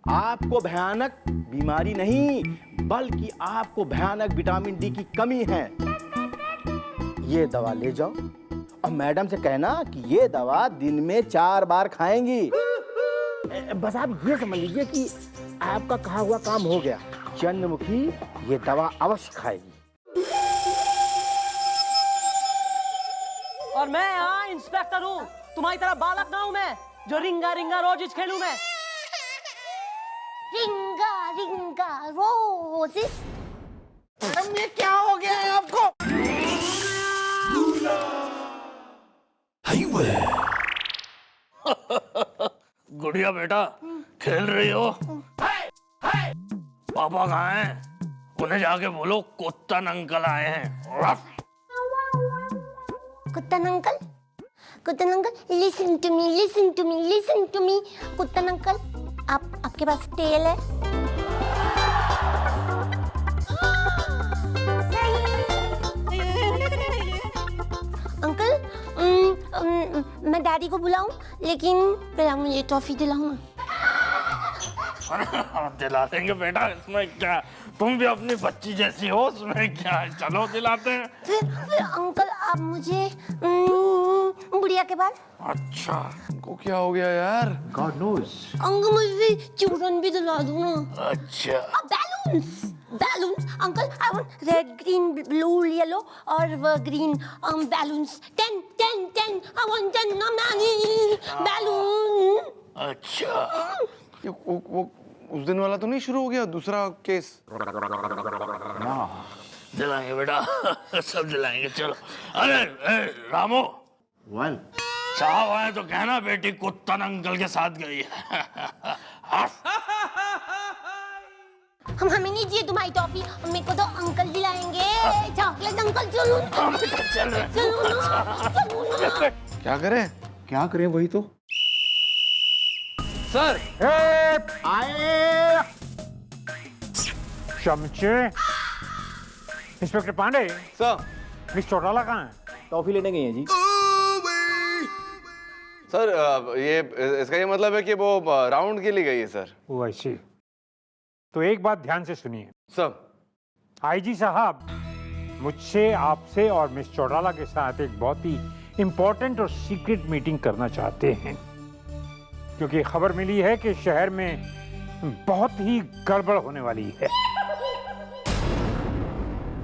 आपको भयानक बीमारी नहीं, बल्कि आपको भयानक विटामिन डी की कमी है। ये दवा ले जाओ और मैडम से कहना कि ये दवा दिन में 4 बार खाएंगी। बस आप ये समझ लीजिए कि आपका कहा हुआ काम हो गया। चंद्रमुखी ये दवा अवश्य खाएगी। और मैं यहाँ इंस्पेक्टर हूँ, तुम्हारी तरह बालक ना हूँ मैं, जो रिंगा रिंगा रोजिस खेलूं मैं। रिंगा रिंगा रोजिस। मैडम ये क्या हो गया है आपको? गुड़िया बेटा खेल रही हो? पापा कहाँ हैं? उन्हें जाके बोलो कुत्तन अंकल आए हैं। Kuttan uncle, Kuttan uncle, listen to me, listen to me, listen to me. Kuttan uncle, आपके पास टेल है? अंकल, मैं डैडी को बुलाऊं, लेकिन पहले मुझे टॉफी दिलाओ ना। दिला देंगे बेटा, इसमें क्या, तुम भी अपनी बच्ची जैसी हो, उसमें क्या है, चलो दिलाते हैं। फिर अंकल आप मुझे बुढ़िया के बाद। अच्छा को क्या हो गया यार? God knows। अंकल मुझे चूरन भी दिला दो ना। अच्छा balloons, balloons uncle, I want red green blue yellow और वो green balloons. 10 10 10 I want 10 balloon. अच्छा ये वो उस दिन वाला तो नहीं शुरू हो गया दूसरा केस? दिलाएंगे बेटा, सब दिलाएंगे, चलो। अरे रामो, Well, साहब आए तो कहना बेटी कुत्तन अंकल के साथ गई है। हमें नहीं चाहिए तुम्हारी टॉफी, मेरे को तो अंकल दिलाएंगे। चॉकलेट अंकल, चलो चल रहे चलो ना, चलो ना। क्या करें? क्या करें वही तो। सर आए चमचे। Inspector Pandey, sir, miss Chautala कहाँ है? टॉफी लेने गई हैं जी। सर ये इसका ये मतलब है कि वो राउंड के लिए गई है सर। वो ऐसी। तो एक बात ध्यान से सुनिए सर। आईजी साहब, मुझसे, आपसे और मिस चौटाला के साथ एक बहुत ही इंपॉर्टेंट और सीक्रेट मीटिंग करना चाहते हैं, क्योंकि खबर मिली है कि शहर में बहुत ही गड़बड़ होने वाली है।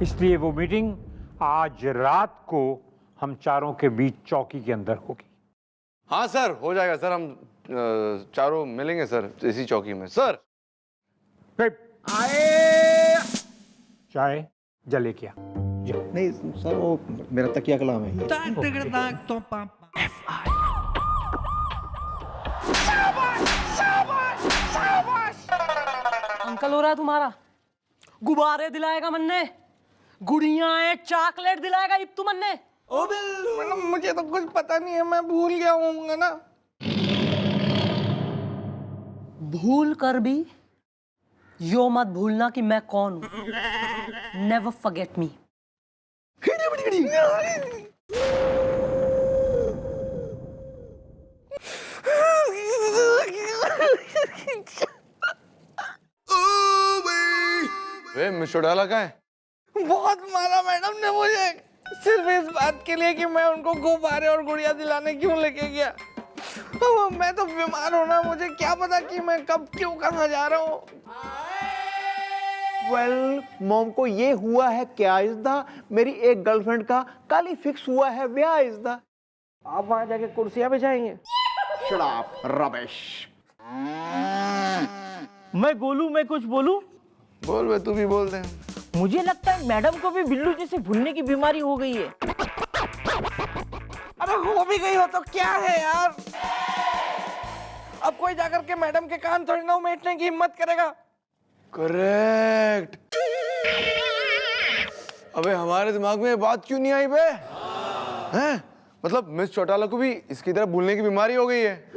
इसलिए वो मीटिंग आज रात को हम चारों के बीच चौकी के अंदर होगी। हाँ सर, हो जाएगा सर, हम चारों मिलेंगे सर इसी चौकी में। सर आए चाय जले क्या? नहीं सर, वो मेरा तकिया कलाम है। अंकल हो रहा है तुम्हारा, गुब्बारे दिलाएगा मन्ने, गुड़ियाएं चॉकलेट दिलाएगा इत्तू मन्ने। मैडम मुझे तो कुछ पता नहीं है, मैं भूल गया हूँ ना। भूल कर भी यो मत भूलना कि मैं कौन हूं। Never forget me. वे मिस चौटाला कहाँ है? बहुत मारा मैडम ने मुझे, सिर्फ इस बात के लिए कि मैं उनको गुब्बारे और गुड़िया दिलाने क्यों लेके गया। मैं तो बीमार हूं ना, मुझे क्या पता कि मैं कब क्यों कहाँ जा रहा हूँ। वेल, मॉम को ये हुआ है क्या इज़दा, मेरी एक गर्लफ्रेंड का कल ही फिक्स हुआ है ब्याह इज़दा। आप वहां जाके कुर्सियां बिछाएंगे? Shut up, rubbish. मैं गोलू, मैं कुछ बोलूं? बोल वे, तू भी बोल दे। मुझे लगता है मैडम को भी बिल्लू जैसे भुनने की बीमारी हो गई है। अरे हो भी गई हो तो क्या है यार, अब कोई जाकर के मैडम के कान थोड़ी ना उमेटने की हिम्मत करेगा। करेक्ट। अबे हमारे दिमाग में ये बात क्यों नहीं आई बे? हैं? मतलब मिस चौटाला को भी इसकी तरह भूलने की बीमारी हो गई है।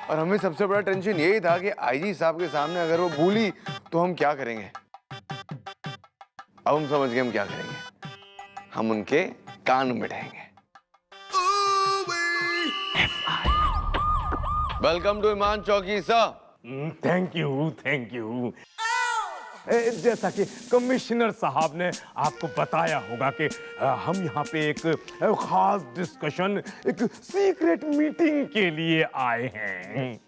और हमें सबसे बड़ा टेंशन यही था कि आईजी साहब के सामने अगर वो भूली तो हम क्या करेंगे। अब हम समझ गए हम क्या करेंगे, हम उनके कान बिठाएंगे। वेलकम टू ईमान चौकी sir. Thank you, thank you. जैसा कि कमिश्नर साहब ने आपको बताया होगा कि हम यहाँ पे एक खास डिस्कशन, एक सीक्रेट मीटिंग के लिए आए हैं।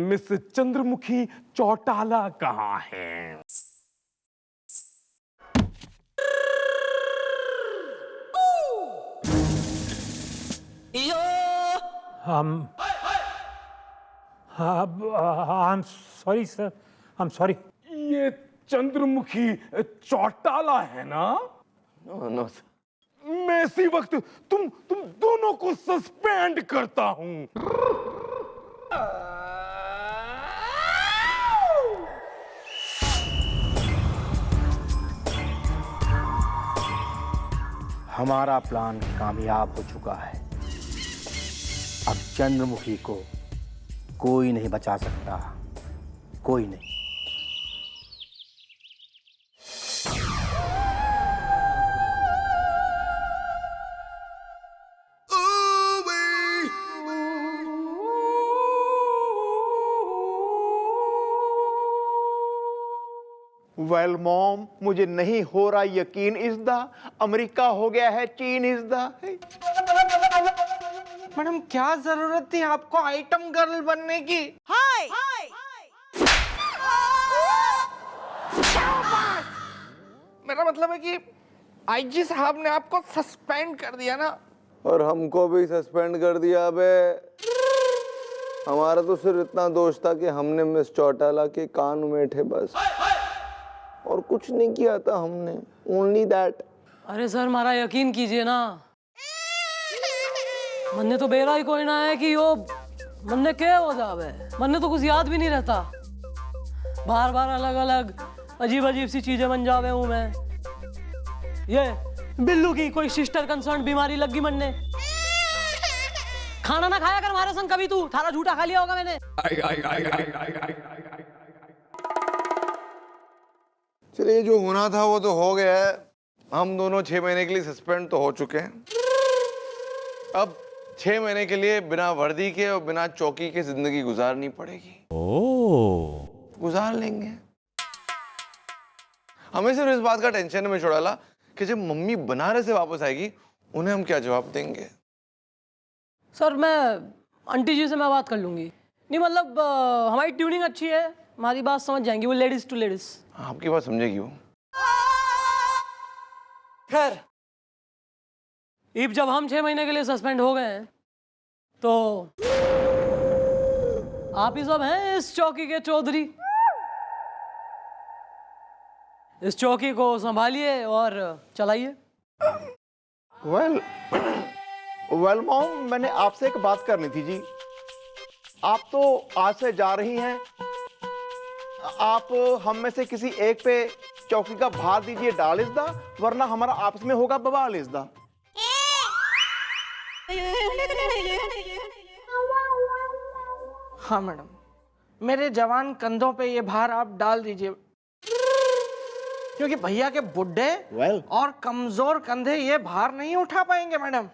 मिस चंद्रमुखी चौटाला कहाँ हैं? I'm sorry sir, I'm sorry। ये चंद्रमुखी चौटाला है ना? No sir. मैं इसी वक्त तुम दोनों को सस्पेंड करता हूं। हमारा प्लान कामयाब हो चुका है। अब चंद्रमुखी को कोई नहीं बचा सकता, कोई नहीं। वेल मॉम, मुझे नहीं हो रहा यकीन। इज द अमेरिका हो गया है, चीन इज द। मैडम क्या जरूरत थी आपको आइटम गर्ल बनने की? मेरा मतलब है कि आईजी साहब ने आपको सस्पेंड कर दिया ना। और हमको भी सस्पेंड कर दिया बे। हमारा तो सिर्फ इतना दोष था कि हमने मिस चौटाला के कान में थे बस, और कुछ नहीं किया था हमने। Only that. अरे सर मारा यकीन कीजिए ना, मन्ने तो बेरा ही कोई ना है कि यो मन्ने क्या हो जावे। मन्ने तो कुछ याद भी नहीं रहता, बार बार अलग अलग अजीब अजीब सी चीजें बन जावे हूँ मैं। ये बिल्लू की कोई सिस्टर कंसर्न बीमारी लग गई मन्ने। खाना ना खाया कर हमारे संग कभी, तू थारा झूठा खा लिया होगा मैंने। चलिए जो होना था वो तो हो गया है। हम दोनों 6 महीने के लिए सस्पेंड तो हो चुके हैं। अब 6 महीने के लिए बिना वर्दी के और बिना चौकी के जिंदगी गुजारनी पड़ेगी। गुजार लेंगे। हमें सिर्फ इस बात का टेंशन में छोड़ाला कि जब मम्मी बनारस से वापस आएगी उन्हें हम क्या जवाब देंगे। सर मैं आंटी जी से मैं बात कर लूंगी। नहीं मतलब हमारी ट्यूनिंग अच्छी है, हमारी बात समझ जाएंगी वो, लेडीज टू लेडीज। आपकी बात समझेगी वो। खैर इब जब हम 6 महीने के लिए सस्पेंड हो गए हैं तो आप ही सब हैं इस चौकी के चौधरी। इस चौकी को संभालिए और चलाइए। वेल मॉम, मैंने आपसे एक बात करनी थी जी। आप तो आज से जा रही हैं, आप हम में से किसी एक पे चौकी का भार दीजिए, डाल इस दा, वरना हमारा आपस में होगा बवाल इस दा। हाँ मैडम, मेरे जवान कंधों पे ये भार आप डाल दीजिए, क्योंकि भैया के बुढ़े और कमजोर कंधे ये भार नहीं उठा पाएंगे मैडम।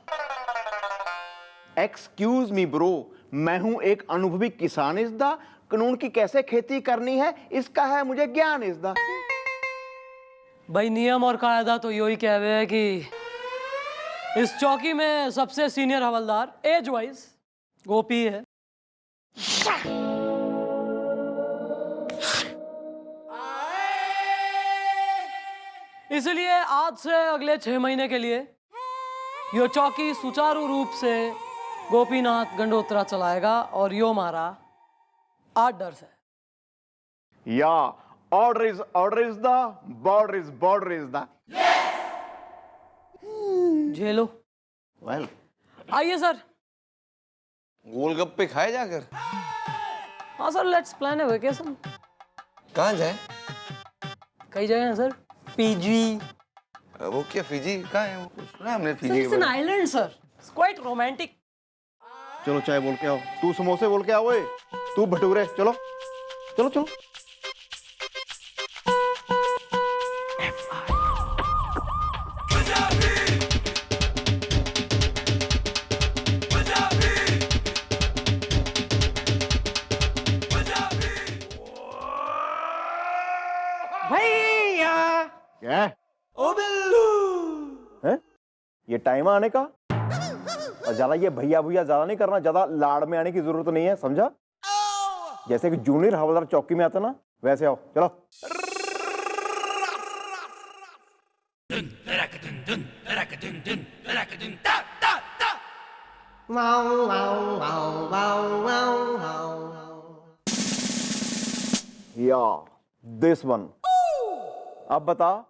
एक्सक्यूज मी ब्रो, मैं हूं एक अनुभवी किसान इस दा। कानून की कैसे खेती करनी है इसका है मुझे ज्ञान इस दा। भाई नियम और कायदा तो यही कह रहे हैं कि इस चौकी में सबसे सीनियर हवलदार एज वाइज गोपी है। इसलिए आज से अगले 6 महीने के लिए यो चौकी सुचारू रूप से गोपीनाथ गंडोत्रा चलाएगा और यो हमारा आर्डर है। या order is the, border is the. झेलो। वेल आइए सर। गोलगप्पे खाए जाकर। हाँ sir, let's plan A vacation. कहाँ जाए? कई जगह हैं सर। पीजी। वो क्या फिजी कहाँ है? वो सुना है हमने फिजी के बारे में। Island sir, it's quite romantic. चलो चाय बोल के आओ, तू समोसे बोल के आओ, तू भटूरे। चलो चलो चलो। हैं? ये टाइम है आने का, और ज्यादा ये भैया भैया ज्यादा नहीं करना, ज्यादा लाड़ में आने की जरूरत नहीं है, समझा? जैसे कि जूनियर हवलदार चौकी में आता ना, वैसे आओ। चलो। या दिस वन। अब बता,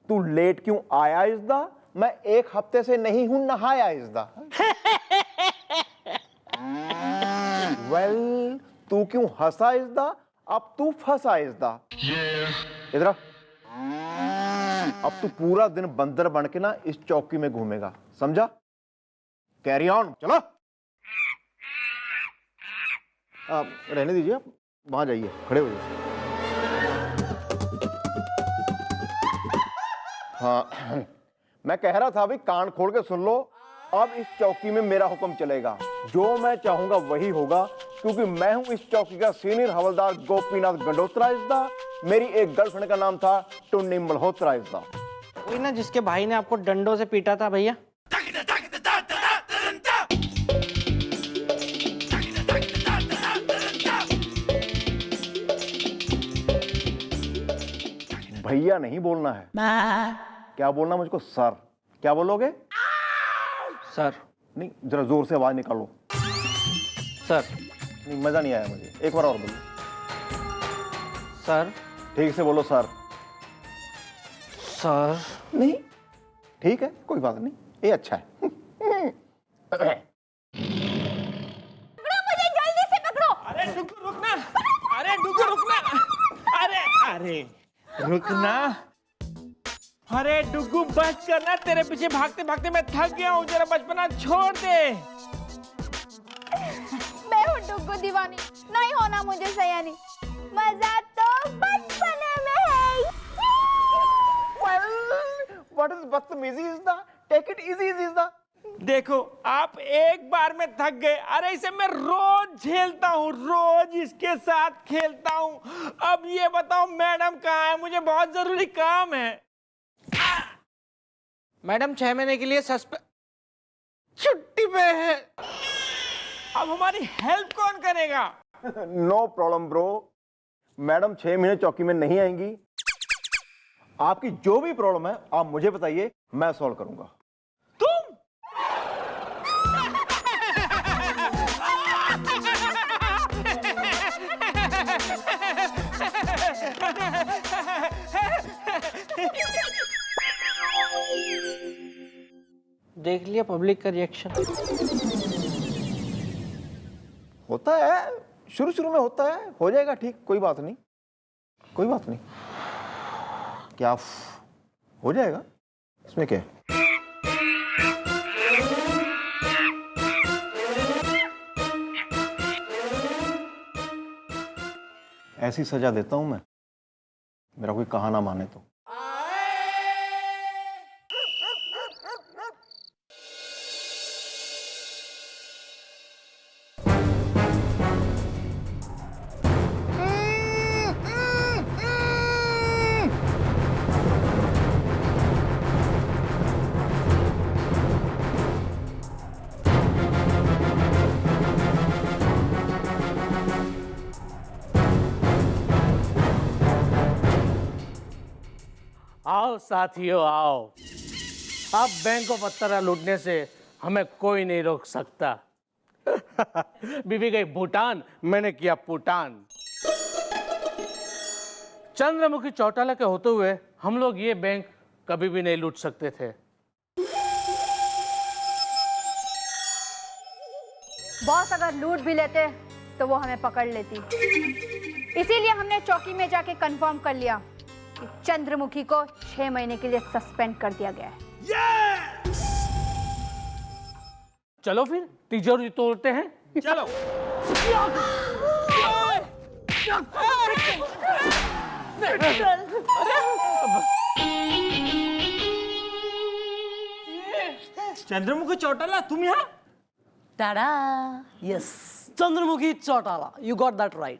तू लेट क्यों आया इज़दा? मैं 1 हफ्ते से नहीं हूं नहाया इज़दा। वेल, तू क्यों हंसा इज़दा? अब तू फंसा इज़दा। इधर आ। अब तू पूरा दिन बंदर बन के ना इस चौकी में घूमेगा, समझा? Carry on. चलो। आप रहने दीजिए, आप वहां जाइए, खड़े हो जाइए। हाँ, मैं कह रहा था अभी, कान खोल के सुन लो। अब इस चौकी में मेरा हुक्म चलेगा, जो मैं चाहूंगा वही होगा, क्योंकि मैं हूं इस चौकी का सीनियर हवलदार गोपीनाथ गंडोत्रा इज़दा। मेरी एक गर्लफ्रेंड का नाम था टुन्नी मल्होत्रा इज़दा। वही ना जिसके भाई ने आपको डंडों से पीटा था भैया। भैया नहीं बोलना है। क्या बोलना मुझको? सर। क्या बोलोगे? सर। नहीं, जरा जोर से आवाज निकालो। सर। नहीं, मजा नहीं आया मुझे, एक बार और बोलो। सर। ठीक से बोलो, सर। सर। नहीं, ठीक है, कोई बात नहीं, ये अच्छा है। मुझे जल्दी से पकड़ो। अरे डुगू रुकना, अरे डुगू रुकना, अरे अरे रुकना, अरे डुगू बच करना, तेरे पीछे भागते भागते मैं थक गया हूँ, जरा बचपना छोड़ दे। मैं हूँ डुग्गू दीवानी, नहीं होना मुझे सयानी, मजा तो बचपने में है। What is बदतमीजी इज़दा? Take it easy इज़दा। देखो, आप एक बार में थक गए, अरे इसे मैं रोज झेलता हूँ, रोज इसके साथ खेलता हूँ। अब ये बताओ मैडम कहाँ है? मुझे बहुत जरूरी काम है। मैडम 6 महीने के लिए छुट्टी पे है। अब हमारी हेल्प कौन करेगा? नो प्रॉब्लम ब्रो, मैडम 6 महीने चौकी में नहीं आएंगी। आपकी जो भी प्रॉब्लम है आप मुझे बताइए, मैं सॉल्व करूंगा। तुम? देख लिया पब्लिक का रिएक्शन। होता है, शुरू शुरू में होता है, हो जाएगा ठीक, कोई बात नहीं, कोई बात नहीं। क्या हो जाएगा, इसमें क्या है? ऐसी सजा देता हूं मैं, मेरा कोई कहा ना माने तो। आओ साथियों आओ, अब बैंक को पत्थर लूटने से हमें कोई नहीं रोक सकता। बीबी गई भूटान, मैंने किया पुटान। चंद्रमुखी चौटाला के होते हुए हम लोग ये बैंक कभी भी नहीं लूट सकते थे। बॉस अगर लूट भी लेते तो वो हमें पकड़ लेती, इसीलिए हमने चौकी में जाके कंफर्म कर लिया कि चंद्रमुखी को 6 महीने के लिए सस्पेंड कर दिया गया है। चलो फिर तिजोरी तोड़ते हैं, चलो। चंद्रमुखी चौटाला, तुम यहाँ? Tada, yes, Chandramukhi Chautala, you got that right.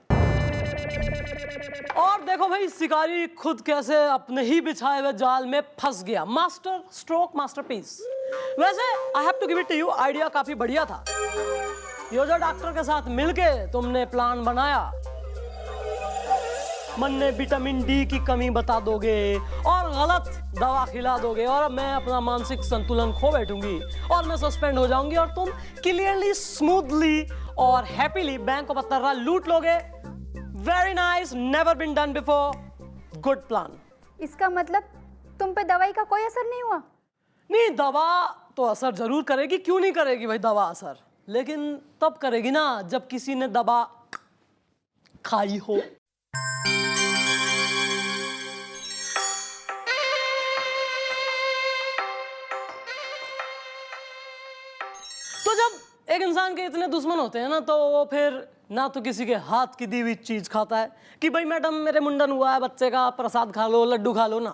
और देखो भाई शिकारी खुद कैसे अपने ही बिछाए हुए जाल में फंस गया। Master stroke masterpiece. वैसे I have to give it to you, idea काफी बढ़िया था। ये जो डॉक्टर के साथ मिलके तुमने प्लान बनाया, मन ने विटामिन डी की कमी बता दोगे और गलत दवा खिला दोगे और मैं अपना मानसिक संतुलन खो बैठूंगी और मैं सस्पेंड हो जाऊंगी और तुम क्लियरली स्मूथली और हैप्पीली बैंक ऑफ बत्तरा लूट लोगे। Very nice, never been done before, good plan. इसका मतलब तुम पे दवाई का कोई असर नहीं हुआ? नहीं, दवा तो असर जरूर करेगी, क्यों नहीं करेगी भाई दवा असर, लेकिन तब करेगी ना जब किसी ने दवा खाई हो। तो जब एक इंसान के इतने दुश्मन होते हैं ना, तो वो फिर ना तो किसी के हाथ की दी हुई चीज खाता है कि भाई मैडम मेरे मुंडन हुआ है बच्चे का, प्रसाद खा लो, लड्डू खा लो, ना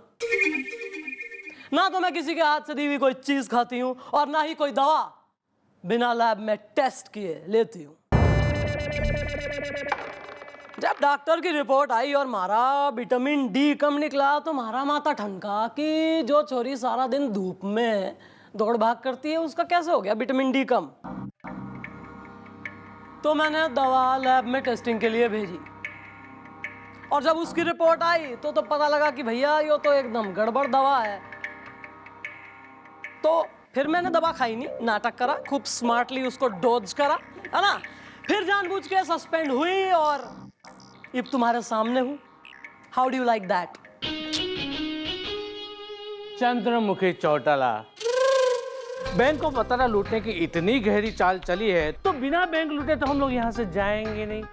तो मैं किसी के हाथ से दी हुई कोई चीज खाती हूँ और ना ही कोई दवा बिना लैब में टेस्ट किए लेती हूँ। जब डॉक्टर की रिपोर्ट आई और मारा विटामिन डी कम निकला तो मारा माथा ठनका कि जो छोरी सारा दिन धूप में दौड़ भाग करती है उसका कैसे हो गया विटामिन डी कम। तो मैंने दवा लैब में टेस्टिंग के लिए भेजी और जब उसकी रिपोर्ट आई तो पता लगा कि भैया ये तो एकदम गड़बड़ दवा है। तो फिर मैंने दवा खाई नहीं, नाटक करा, खूब स्मार्टली उसको डोज करा, है ना, फिर जानबूझ के सस्पेंड हुई और अब तुम्हारे सामने हूं। How do you like that? Chandramukhi Chautala, bank of Batra लूटने की इतनी गहरी चाल चली है तो बिना बैंक लूटे तो हम लोग यहाँ से जाएंगे नहीं।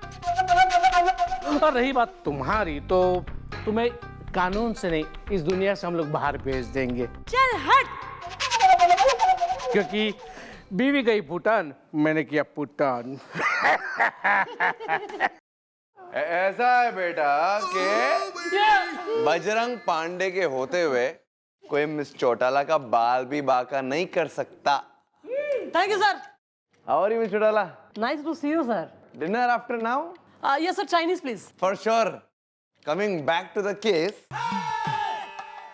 और रही बात तुम्हारी, तो तुम्हें कानून से नहीं इस दुनिया से हम लोग बाहर भेज देंगे। चल हट। क्योंकि बीवी गई भूटान, मैंने किया पुटान। ऐसा है बेटा कि बजरंग पांडे के होते हुए कोई मिस चौटाला का बाल भी बांका नहीं कर सकता। Thank you sir. How are you miss Chautala? Nice to see you sir. Dinner after now? Yes sir, Chinese please. For sure. Coming back to the case,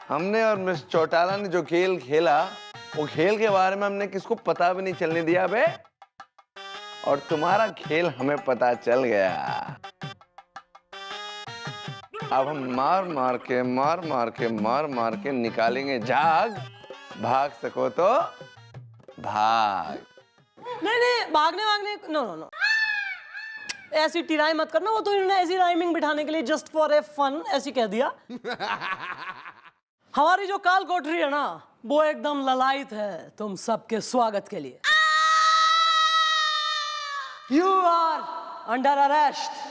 हमने और मिस चौटाला ने जो खेल खेला, वो खेल के बारे में हमने किसको पता भी नहीं चलने दिया बे, और तुम्हारा खेल हमें पता चल गया। अब हम मार मार के निकालेंगे जाग। भाग सको तो भाग। नहीं, भागने नो, ऐसी टिराई मत करना। वो तो इन्होंने ऐसी राइमिंग बिठाने के लिए जस्ट फॉर ए फन ऐसी कह दिया। हमारी जो काल कोठरी है ना, वो एकदम ललायत है तुम सबके स्वागत के लिए। You are under arrest.